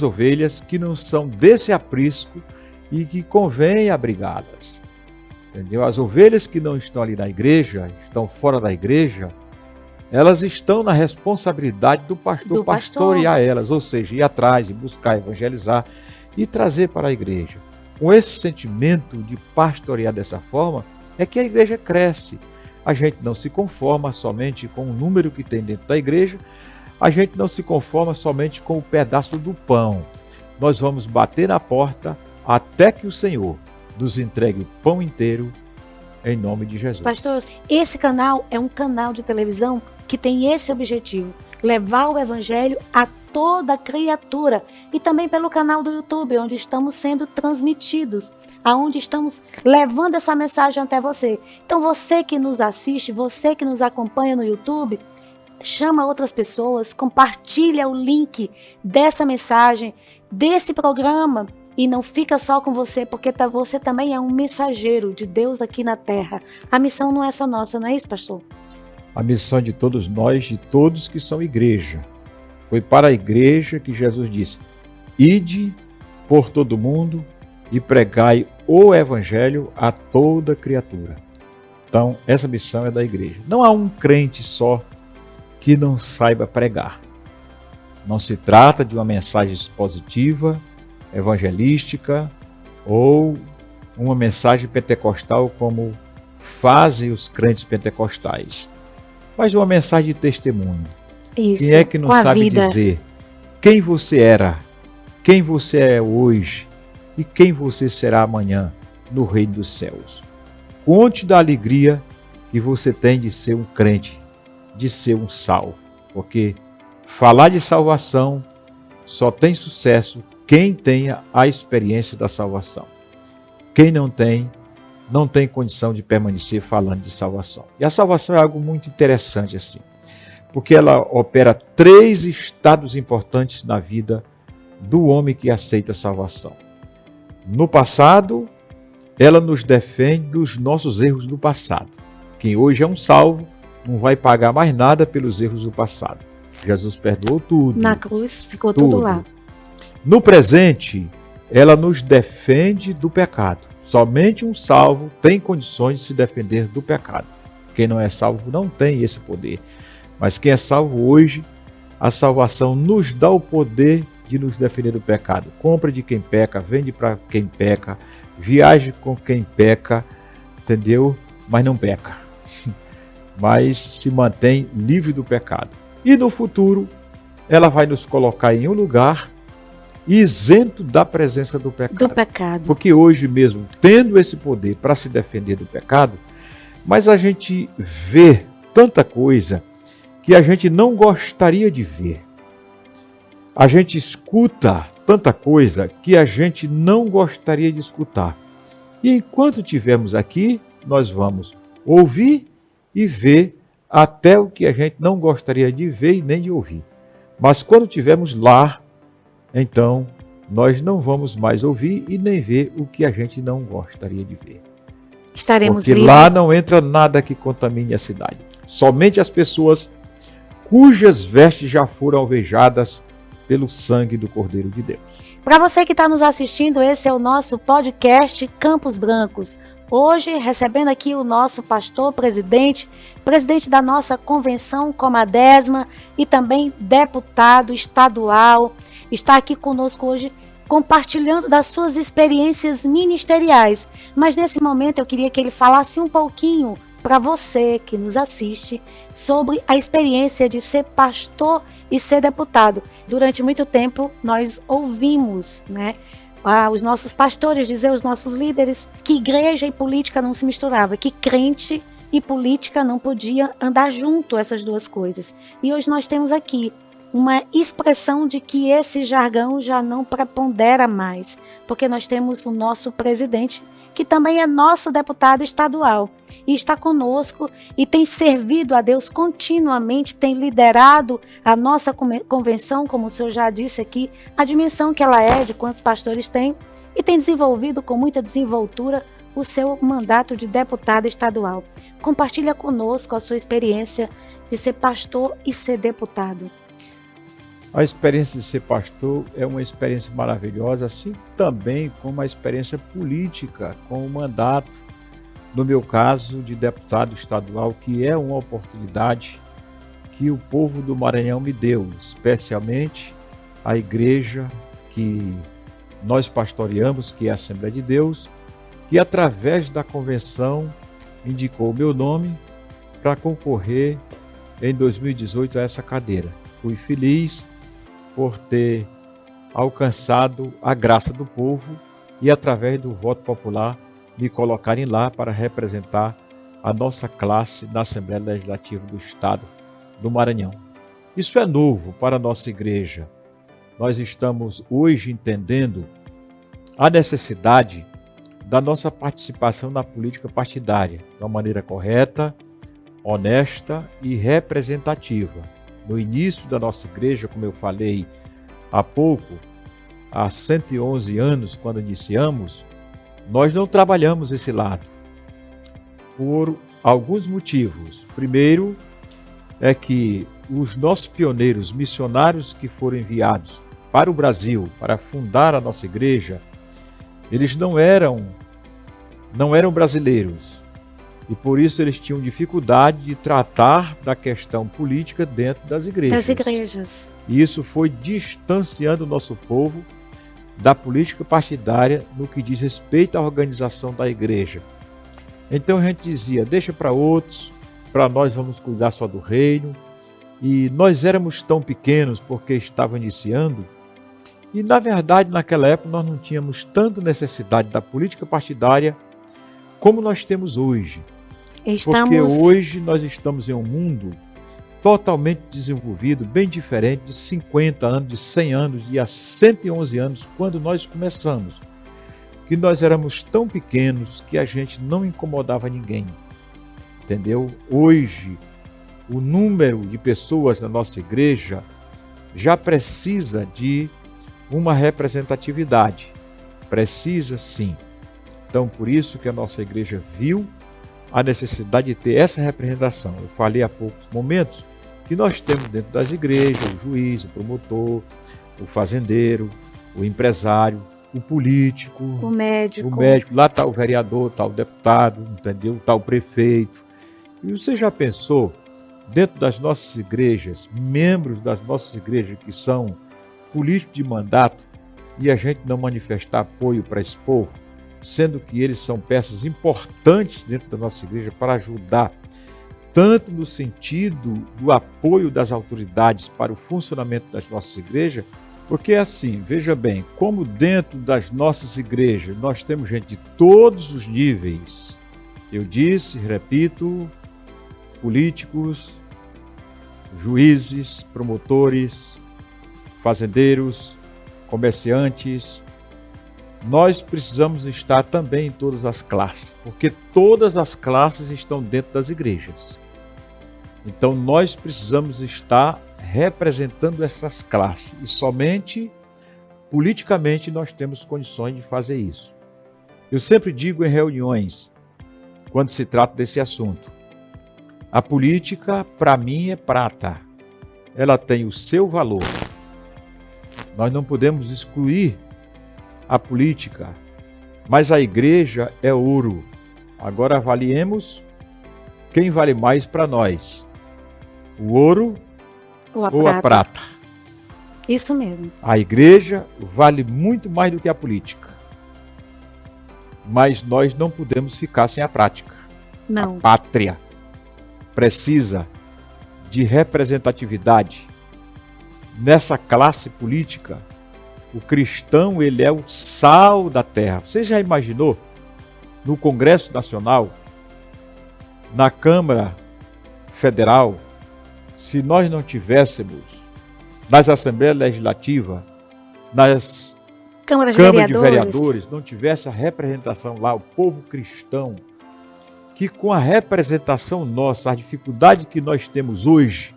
ovelhas que não são desse aprisco e que convém abrigá-las. Entendeu? As ovelhas que não estão ali na igreja, estão fora da igreja, elas estão na responsabilidade do pastor pastorear elas, ou seja, ir atrás, buscar evangelizar e trazer para a igreja. Com esse sentimento de pastorear dessa forma, é que a igreja cresce. A gente não se conforma somente com o número que tem dentro da igreja, a gente não se conforma somente com o pedaço do pão. Nós vamos bater na porta até que o Senhor nos entregue o pão inteiro, em nome de Jesus. Pastor, esse canal é um canal de televisão que tem esse objetivo, levar o evangelho a toda criatura, e também pelo canal do YouTube, onde estamos sendo transmitidos, aonde estamos levando essa mensagem até você. Então você que nos assiste, você que nos acompanha no YouTube, chama outras pessoas, compartilha o link dessa mensagem, desse programa, e não fica só com você, porque você também é um mensageiro de Deus aqui na terra. A missão não é só nossa, não é isso, pastor? A missão de todos nós, de todos que são igreja. Foi para a igreja que Jesus disse: ide por todo mundo e pregai o evangelho a toda criatura. Então, essa missão é da igreja. Não há um crente só que não saiba pregar. Não se trata de uma mensagem expositiva, evangelística, ou uma mensagem pentecostal como fazem os crentes pentecostais, mas uma mensagem de testemunho. Isso, quem é que não sabe dizer quem você era, quem você é hoje e quem você será amanhã no reino dos céus? Conte da alegria que você tem de ser um crente, de ser um salvo, porque falar de salvação só tem sucesso quem tenha a experiência da salvação. Quem não tem condição de permanecer falando de salvação. E a salvação é algo muito interessante assim, porque ela opera 3 estados importantes na vida do homem que aceita a salvação. No passado, ela nos defende dos nossos erros do passado. Quem hoje é um salvo não vai pagar mais nada pelos erros do passado. Jesus perdoou tudo. Na cruz ficou tudo lá. No presente, ela nos defende do pecado. Somente um salvo tem condições de se defender do pecado. Quem não é salvo não tem esse poder. Mas quem é salvo hoje, a salvação nos dá o poder de nos defender do pecado. Compra de quem peca, vende para quem peca, viaje com quem peca, entendeu? Mas não peca. Mas se mantém livre do pecado. E no futuro, ela vai nos colocar em um lugar isento da presença do pecado. Porque hoje mesmo, tendo esse poder para se defender do pecado, mas a gente vê tanta coisa que a gente não gostaria de ver. A gente escuta tanta coisa que a gente não gostaria de escutar. E enquanto estivermos aqui, nós vamos ouvir e ver até o que a gente não gostaria de ver e nem de ouvir. Mas quando estivermos lá, então nós não vamos mais ouvir e nem ver o que a gente não gostaria de ver. Estaremos porque livres. Lá não entra nada que contamine a cidade. Somente as pessoas cujas vestes já foram alvejadas pelo sangue do Cordeiro de Deus. Para você que está nos assistindo, esse é o nosso podcast Campos Brancos. Hoje, recebendo aqui o nosso pastor presidente da nossa convenção Comadésima e também deputado estadual, está aqui conosco hoje compartilhando das suas experiências ministeriais. Mas nesse momento eu queria que ele falasse um pouquinho para você que nos assiste sobre a experiência de ser pastor e ser deputado. Durante muito tempo nós ouvimos, os nossos pastores dizer, os nossos líderes, que igreja e política não se misturava, que crente e política não podia andar junto, essas duas coisas. E hoje nós temos aqui uma expressão de que esse jargão já não prepondera mais, porque nós temos o nosso presidente, que também é nosso deputado estadual e está conosco e tem servido a Deus continuamente, tem liderado a nossa convenção, como o senhor já disse aqui, a dimensão que ela é, de quantos pastores tem, e tem desenvolvido com muita desenvoltura o seu mandato de deputado estadual. Compartilha conosco a sua experiência de ser pastor e ser deputado. A experiência de ser pastor é uma experiência maravilhosa, assim também como a experiência política, com o mandato, no meu caso, de deputado estadual, que é uma oportunidade que o povo do Maranhão me deu, especialmente a igreja que nós pastoreamos, que é a Assembleia de Deus, que através da convenção indicou o meu nome para concorrer em 2018 a essa cadeira. Fui feliz por ter alcançado a graça do povo e, através do voto popular, me colocarem lá para representar a nossa classe na Assembleia Legislativa do Estado do Maranhão. Isso é novo para a nossa igreja. Nós estamos hoje entendendo a necessidade da nossa participação na política partidária, de uma maneira correta, honesta e representativa. No início da nossa igreja, como eu falei há pouco, há 111 anos, quando iniciamos, nós não trabalhamos esse lado, por alguns motivos. Primeiro, é que os nossos pioneiros missionários que foram enviados para o Brasil, para fundar a nossa igreja, eles não eram brasileiros. E por isso eles tinham dificuldade de tratar da questão política dentro das igrejas. E isso foi distanciando o nosso povo da política partidária no que diz respeito à organização da igreja. Então a gente dizia, deixa para outros, para nós vamos cuidar só do reino. E nós éramos tão pequenos porque estava iniciando. E na verdade naquela época nós não tínhamos tanta necessidade da política partidária como nós temos hoje. Porque hoje nós estamos em um mundo totalmente desenvolvido, bem diferente de 50 anos, de 100 anos, de há 111 anos, quando nós começamos. Que nós éramos tão pequenos que a gente não incomodava ninguém. Entendeu? Hoje, o número de pessoas na nossa igreja já precisa de uma representatividade. Precisa sim. Então, por isso que a nossa igreja viu a necessidade de ter essa representação. Eu falei há poucos momentos que nós temos dentro das igrejas o juiz, o promotor, o fazendeiro, o empresário, o político, o médico. Lá está o vereador, está o deputado, entendeu? Está o prefeito. E você já pensou, dentro das nossas igrejas, membros das nossas igrejas que são políticos de mandato, e a gente não manifestar apoio para esse povo, sendo que eles são peças importantes dentro da nossa igreja para ajudar, tanto no sentido do apoio das autoridades para o funcionamento das nossas igrejas, porque assim, veja bem, como dentro das nossas igrejas nós temos gente de todos os níveis, eu disse, repito, políticos, juízes, promotores, fazendeiros, comerciantes, nós precisamos estar também em todas as classes, porque todas as classes estão dentro das igrejas. Então nós precisamos estar representando essas classes e somente politicamente nós temos condições de fazer isso. Eu sempre digo em reuniões, quando se trata desse assunto, a política para mim é prata, ela tem o seu valor. Nós não podemos excluir a política, mas a igreja é ouro. Agora avaliemos quem vale mais para nós, o ouro ou a prata. Isso mesmo. A igreja vale muito mais do que a política, mas nós não podemos ficar sem a prática. Não. A pátria precisa de representatividade. Nessa classe política, o cristão, ele é o sal da terra. Você já imaginou, no Congresso Nacional, na Câmara Federal, se nós não tivéssemos nas Assembleias Legislativas, nas Câmara de Vereadores não tivesse a representação lá, o povo cristão, que com a representação nossa, a dificuldade que nós temos hoje,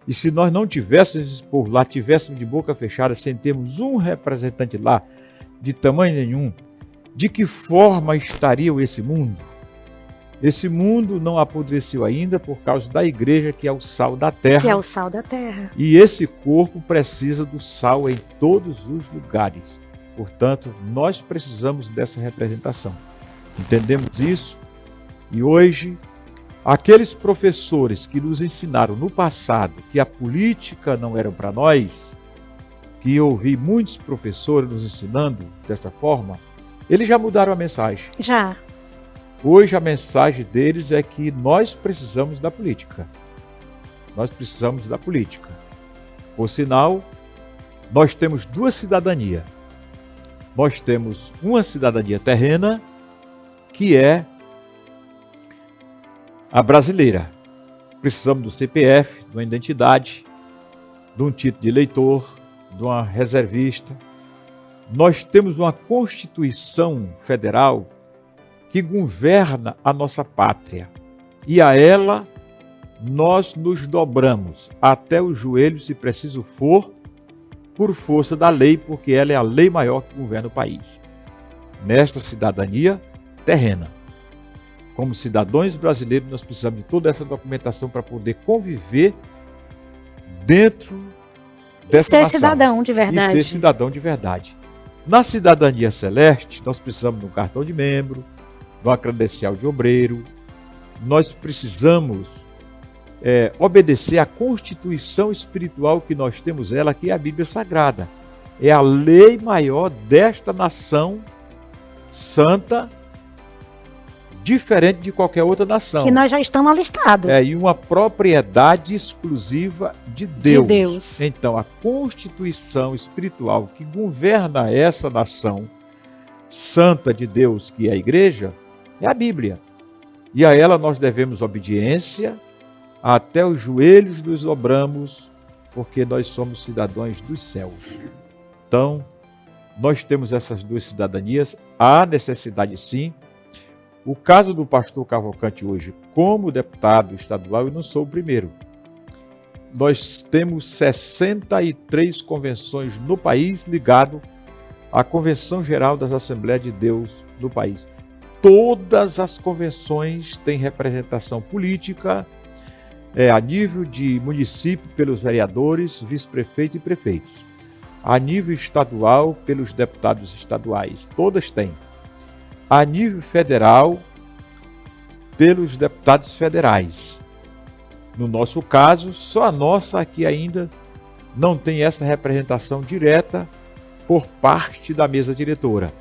e se nós não tivéssemos esse povo lá, tivéssemos de boca fechada, sem termos um representante lá, de tamanho nenhum, de que forma estaria esse mundo? Esse mundo não apodreceu ainda por causa da igreja, que é o sal da terra. Que é o sal da terra. E esse corpo precisa do sal em todos os lugares. Portanto, nós precisamos dessa representação. Entendemos isso? E hoje, aqueles professores que nos ensinaram no passado que a política não era para nós, que eu ouvi muitos professores nos ensinando dessa forma, eles já mudaram a mensagem. Já. Hoje a mensagem deles é que nós precisamos da política. Nós precisamos da política. Por sinal, nós temos duas cidadanias. Nós temos uma cidadania terrena, que é a brasileira. Precisamos do CPF, de uma identidade, de um título de eleitor, de uma reservista. Nós temos uma Constituição Federal que governa a nossa pátria. E a ela nós nos dobramos até os joelhos, se preciso for, por força da lei, porque ela é a lei maior que governa o país. Nesta cidadania terrena. Como cidadãos brasileiros, nós precisamos de toda essa documentação para poder conviver dentro dessa nação. E ser cidadão de verdade. E ser cidadão de verdade. Na cidadania celeste, nós precisamos de um cartão de membro, de uma credencial de obreiro. Nós precisamos obedecer à constituição espiritual que nós temos, ela que é a Bíblia Sagrada. É a lei maior desta nação santa, diferente de qualquer outra nação. Que nós já estamos alistados. E uma propriedade exclusiva de Deus. Então, a constituição espiritual que governa essa nação santa de Deus, que é a igreja, é a Bíblia. E a ela nós devemos obediência, até os joelhos nos dobramos, porque nós somos cidadãos dos céus. Então, nós temos essas duas cidadanias, há necessidade sim. O caso do pastor Cavalcante hoje, como deputado estadual, eu não sou o primeiro. Nós temos 63 convenções no país ligado à Convenção Geral das Assembleias de Deus no país. Todas as convenções têm representação política, a nível de município pelos vereadores, vice-prefeitos e prefeitos. A nível estadual pelos deputados estaduais, todas têm. A nível federal, pelos deputados federais. No nosso caso, só a nossa aqui ainda não tem essa representação direta por parte da mesa diretora.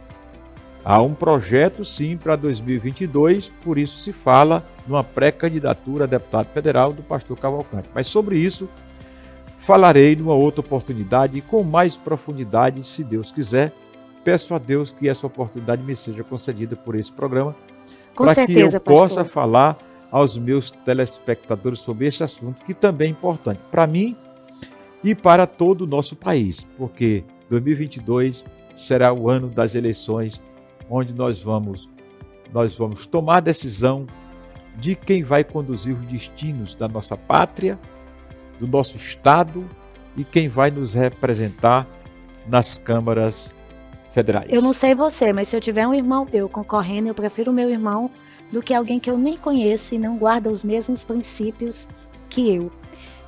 Há um projeto, sim, para 2022, por isso se fala numa pré-candidatura a deputado federal do pastor Cavalcante. Mas sobre isso, falarei numa outra oportunidade e com mais profundidade, se Deus quiser. Peço a Deus que essa oportunidade me seja concedida por esse programa, para que eu possa falar aos meus telespectadores sobre esse assunto, que também é importante para mim e para todo o nosso país, porque 2022 será o ano das eleições, onde nós vamos tomar a decisão de quem vai conduzir os destinos da nossa pátria, do nosso estado e quem vai nos representar nas câmaras federais. Eu não sei você, mas se eu tiver um irmão meu concorrendo, eu prefiro o meu irmão do que alguém que eu nem conheço e não guarda os mesmos princípios que eu.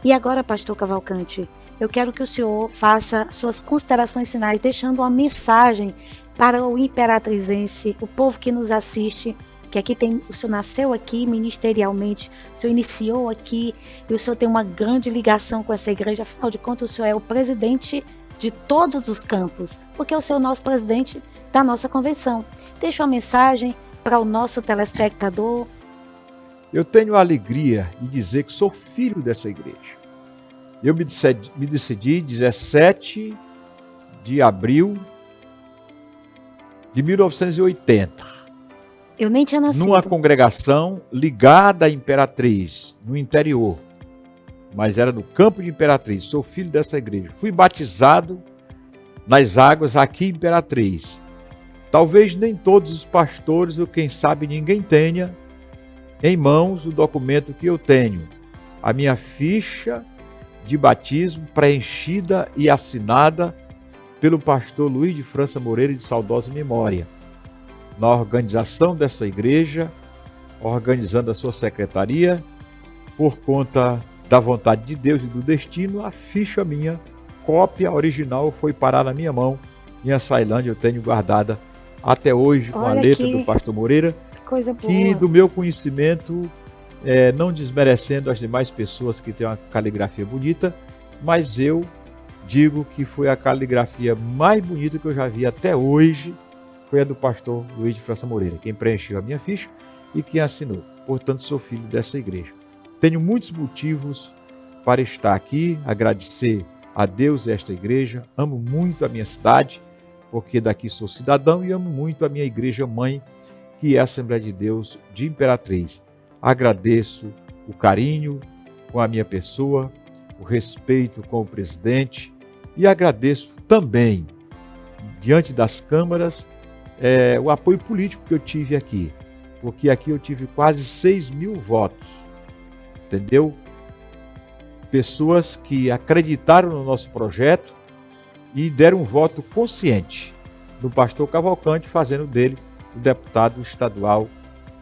E agora, pastor Cavalcante, eu quero que o senhor faça suas considerações finais, deixando uma mensagem para o imperatrizense, o povo que nos assiste, que aqui tem, o senhor nasceu aqui ministerialmente, o senhor iniciou aqui, e o senhor tem uma grande ligação com essa igreja, afinal de contas o senhor é o presidente de todos os campos, porque o senhor é o nosso presidente da nossa convenção. Deixa uma mensagem para o nosso telespectador. Eu tenho a alegria de dizer que sou filho dessa igreja. Eu me decidi 17 de abril de 1980. Eu nem tinha nascido. Numa congregação ligada à Imperatriz, no interior. Mas era no campo de Imperatriz. Sou filho dessa igreja. Fui batizado nas águas aqui em Imperatriz. Talvez nem todos os pastores, ou quem sabe ninguém tenha em mãos o documento que eu tenho, a minha ficha de batismo preenchida e assinada pelo pastor Luiz de França Moreira, de saudosa memória, na organização dessa igreja, organizando a sua secretaria, por conta da vontade de Deus e do destino, a ficha minha, cópia original, foi parar na minha mão, em Açailândia. Eu tenho guardada até hoje, com a letra do pastor Moreira, coisa boa. Que do meu conhecimento, não desmerecendo as demais pessoas que têm uma caligrafia bonita, mas eu digo que foi a caligrafia mais bonita que eu já vi até hoje, foi a do pastor Luiz de França Moreira, quem preencheu a minha ficha e quem assinou. Portanto, sou filho dessa igreja. Tenho muitos motivos para estar aqui, agradecer a Deus e esta igreja, amo muito a minha cidade, porque daqui sou cidadão, e amo muito a minha igreja mãe, que é a Assembleia de Deus de Imperatriz. Agradeço o carinho com a minha pessoa, o respeito com o presidente, e agradeço também, diante das câmaras, o apoio político que eu tive aqui, porque aqui eu tive quase 6.000 votos, entendeu? Pessoas que acreditaram no nosso projeto e deram um voto consciente no pastor Cavalcante, fazendo dele o deputado estadual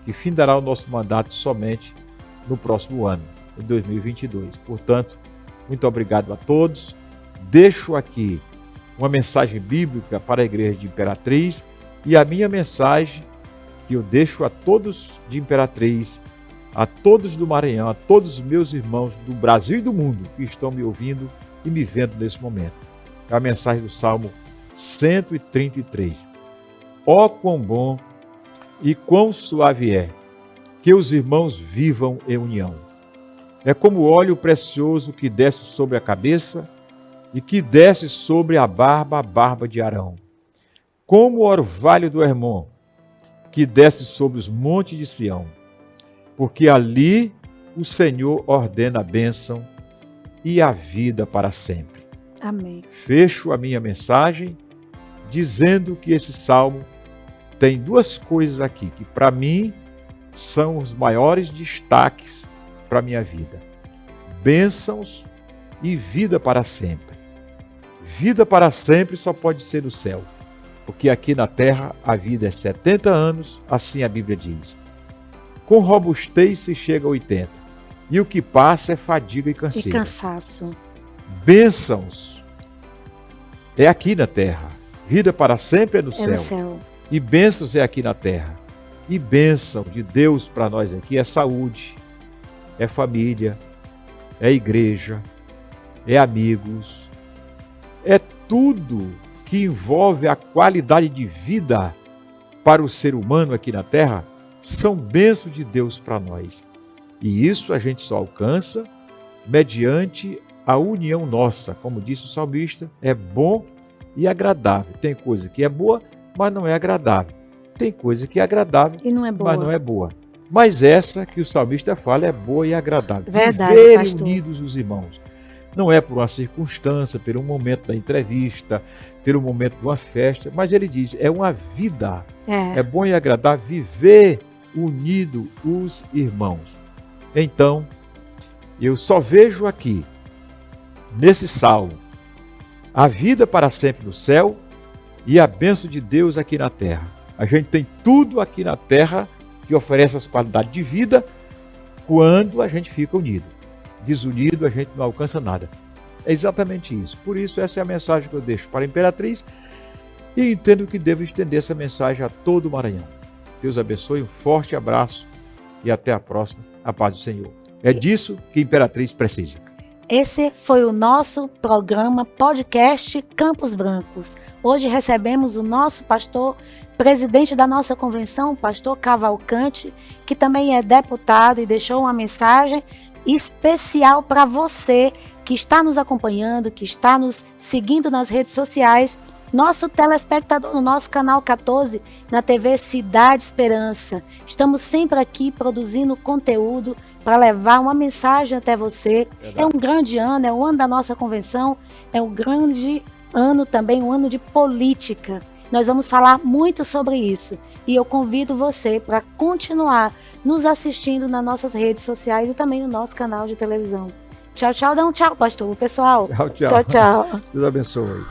que findará o nosso mandato somente no próximo ano, em 2022. Portanto, muito obrigado a todos. Deixo aqui uma mensagem bíblica para a igreja de Imperatriz e a minha mensagem que eu deixo a todos de Imperatriz, a todos do Maranhão, a todos os meus irmãos do Brasil e do mundo que estão me ouvindo e me vendo nesse momento. É a mensagem do Salmo 133. Ó quão bom e quão suave é que os irmãos vivam em união. É como óleo precioso que desce sobre a cabeça e que desce sobre a barba de Arão. Como o orvalho do Hermon, que desce sobre os montes de Sião. Porque ali o Senhor ordena a bênção e a vida para sempre. Amém. Fecho a minha mensagem dizendo que esse salmo tem duas coisas aqui, que para mim são os maiores destaques para a minha vida. Bênçãos e vida para sempre. Vida para sempre só pode ser no céu, porque aqui na terra a vida é 70 anos, assim a Bíblia diz. Com robustez se chega a 80, e o que passa é fadiga e canseira. E cansaço. Bênçãos é aqui na terra, vida para sempre é no céu. No céu. E bênçãos é aqui na terra. E bênção de Deus para nós aqui é saúde, é família, é igreja, é amigos, é tudo que envolve a qualidade de vida para o ser humano aqui na terra, são bênçãos de Deus para nós. E isso a gente só alcança mediante a união nossa. Como disse o salmista, é bom e agradável. Tem coisa que é boa, mas não é agradável. Tem coisa que é agradável, e não é boa. Mas não é boa. Mas essa que o salmista fala é boa e agradável. Verdade, Viverem pastor. unidos os irmãos. Não é por uma circunstância, pelo momento da entrevista, pelo momento de uma festa, mas ele diz, é uma vida. É bom e agradável viver unido os irmãos. Então, eu só vejo aqui, nesse salmo, a vida para sempre no céu e a bênção de Deus aqui na terra. A gente tem tudo aqui na terra que oferece as qualidades de vida quando a gente fica unido. Desunido, a gente não alcança nada. É exatamente isso. Por isso, essa é a mensagem que eu deixo para a Imperatriz e entendo que devo estender essa mensagem a todo o Maranhão. Deus abençoe, um forte abraço e até a próxima. A paz do Senhor. É disso que a Imperatriz precisa. Esse foi o nosso programa podcast Campos Brancos. Hoje recebemos o nosso pastor, presidente da nossa convenção, pastor Cavalcante, que também é deputado e deixou uma mensagem especial para você que está nos acompanhando, que está nos seguindo nas redes sociais, nosso telespectador no nosso canal 14, na TV Cidade Esperança. Estamos sempre aqui produzindo conteúdo para levar uma mensagem até você. Verdade. É um grande ano, é o ano da nossa convenção, é um grande ano também, um ano de política. Nós vamos falar muito sobre isso. E eu convido você para continuar nos assistindo nas nossas redes sociais e também no nosso canal de televisão. Tchau, tchau. Dá um tchau, pastor, pessoal. Tchau, tchau. Tchau, tchau. Deus abençoe.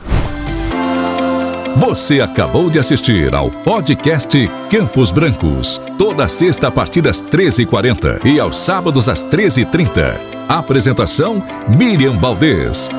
Você acabou de assistir ao podcast Campos Brancos. Toda sexta a partir das 13h40 e aos sábados às 13h30. Apresentação: Miriam Baldez.